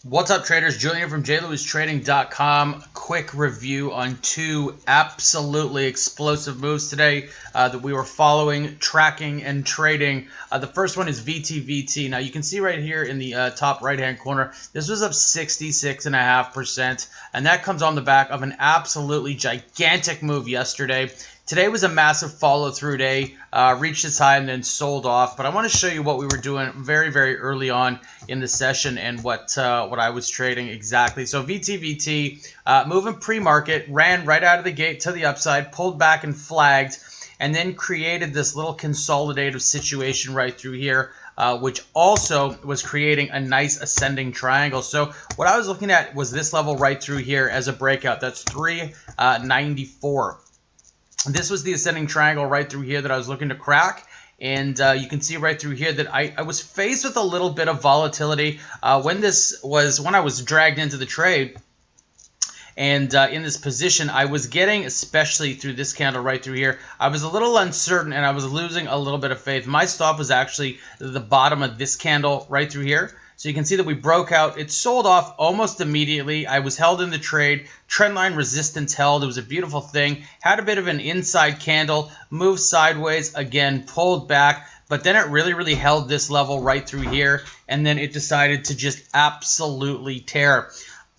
What's up, traders? Julian from jlewistrading.com. Quick review on two absolutely explosive moves today that we were following, tracking, and trading. The first one is VTVT. Now, you can see right here in the top right-hand corner, this was up 66.5%, and that comes on the back of an absolutely gigantic move yesterday. Today was a massive follow-through day, reached its high and then sold off. But I want to show you what we were doing very, very early on in the session and what I was trading exactly. So VTVT, moving pre-market, ran right out of the gate to the upside, pulled back and flagged, and then created this little consolidative situation right through here, which also was creating a nice ascending triangle. So what I was looking at was this level right through here as a breakout. That's 394. This was the ascending triangle right through here that I was looking to crack. And you can see right through here that I was faced with a little bit of volatility when I was dragged into the trade. And in this position, I was getting, especially through this candle right through here, I was a little uncertain and I was losing a little bit of faith. My stop was actually the bottom of this candle right through here. So you can see that we broke out. It sold off almost immediately. I was held in the trade. Trendline resistance held. It was a beautiful thing. Had a bit of an inside candle. Moved sideways. Again, pulled back. But then it really, really held this level right through here. And then it decided to just absolutely tear.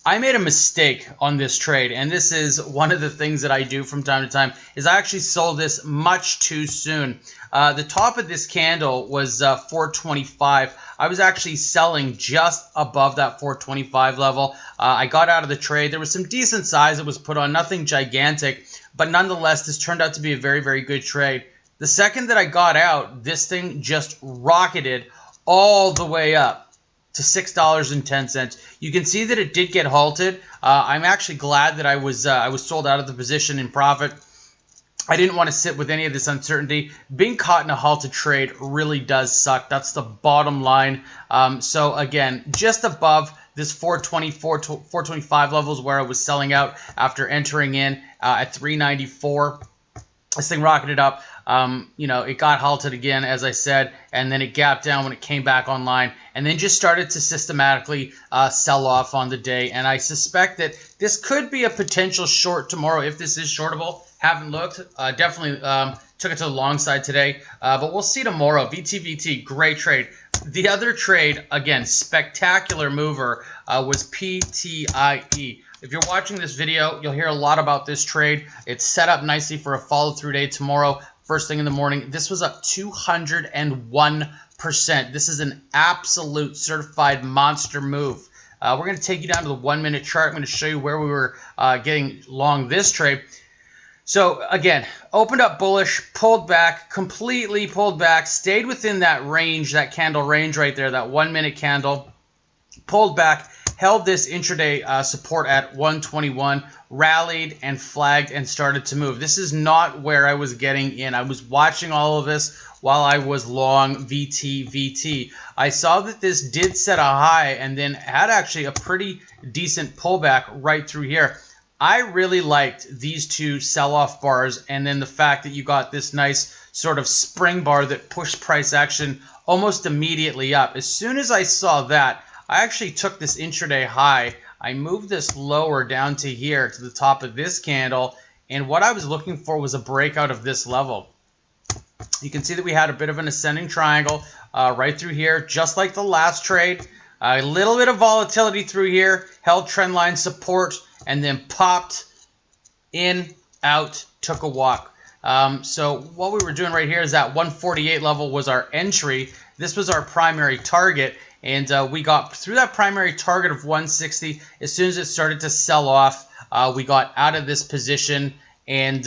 I made a mistake on this trade, and this is one of the things that I do from time to time, is I actually sold this much too soon. The top of this candle was 425. I was actually selling just above that 425 level. I got out of the trade. There was some decent size that was put on, nothing gigantic, but nonetheless, this turned out to be a very, very good trade. The second that I got out, this thing just rocketed all the way up to $6.10. You can see that it did get halted. I'm actually glad that I was sold out of the position in profit. I didn't want to sit with any of this uncertainty. Being caught in a halted trade really does suck. That's the bottom line. So again, just above this 425 levels where I was selling out after entering in at 394. This thing rocketed up. It got halted again, as I said, and then it gapped down when it came back online, and then just started to systematically sell off on the day. And I suspect that this could be a potential short tomorrow if this is shortable. Haven't looked. Definitely took it to the long side today, but we'll see tomorrow. VTVT, great trade. The other trade, again, spectacular mover, was PTIE. If you're watching this video, you'll hear a lot about this trade. It's set up nicely for a follow-through day tomorrow, first thing in the morning. This was up 201%. This is an absolute certified monster move. We're going to take you down to the 1-minute chart. I'm going to show you where we were getting long this trade. So again, opened up bullish, pulled back, completely pulled back, stayed within that range, that candle range right there, that 1-minute candle, pulled back, held this intraday support at 121, rallied and flagged and started to move. This is not where I was getting in. I was watching all of this while I was long VTVT. I saw that this did set a high and then had actually a pretty decent pullback right through here. I really liked these two sell-off bars, and then the fact that you got this nice sort of spring bar that pushed price action almost immediately up. As soon as I saw that, I actually took this intraday high. I moved this lower down to here to the top of this candle, and what I was looking for was a breakout of this level. You can see that we had a bit of an ascending triangle right through here, just like the last trade. A little bit of volatility through here, held trendline support, and then popped in, out, took a walk. So what we were doing right here is that 148 level was our entry. This was our primary target, and we got through that primary target of 160. As soon as it started to sell off, we got out of this position, and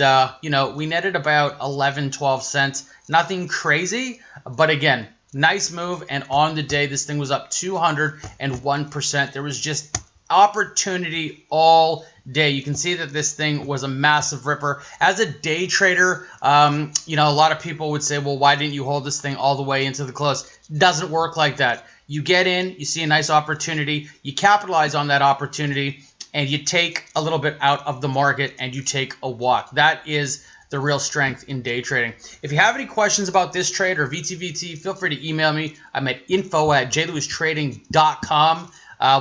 we netted about 11-12 cents. Nothing crazy, but again, nice move. And on the day, this thing was up 201%. There was just opportunity all day. You can see that this thing was a massive ripper. As a day trader, a lot of people would say, well, why didn't you hold this thing all the way into the close? Doesn't work like that. You get in, you see a nice opportunity, you capitalize on that opportunity, and you take a little bit out of the market and you take a walk. That is the real strength in day trading. If you have any questions about this trade or VTVT, feel free to email me. I'm at info@jlewistrading.com.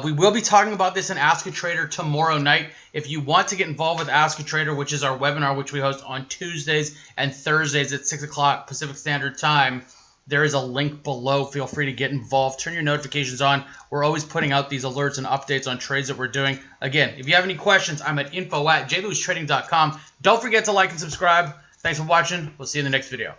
We will be talking about this in Ask a Trader tomorrow night. If you want to get involved with Ask a Trader, which is our webinar, which we host on Tuesdays and Thursdays at 6 o'clock Pacific Standard Time, there is a link below. Feel free to get involved. Turn your notifications on. We're always putting out these alerts and updates on trades that we're doing. Again, if you have any questions, I'm at info@jlewistrading.com. Don't forget to like and subscribe. Thanks for watching. We'll see you in the next video.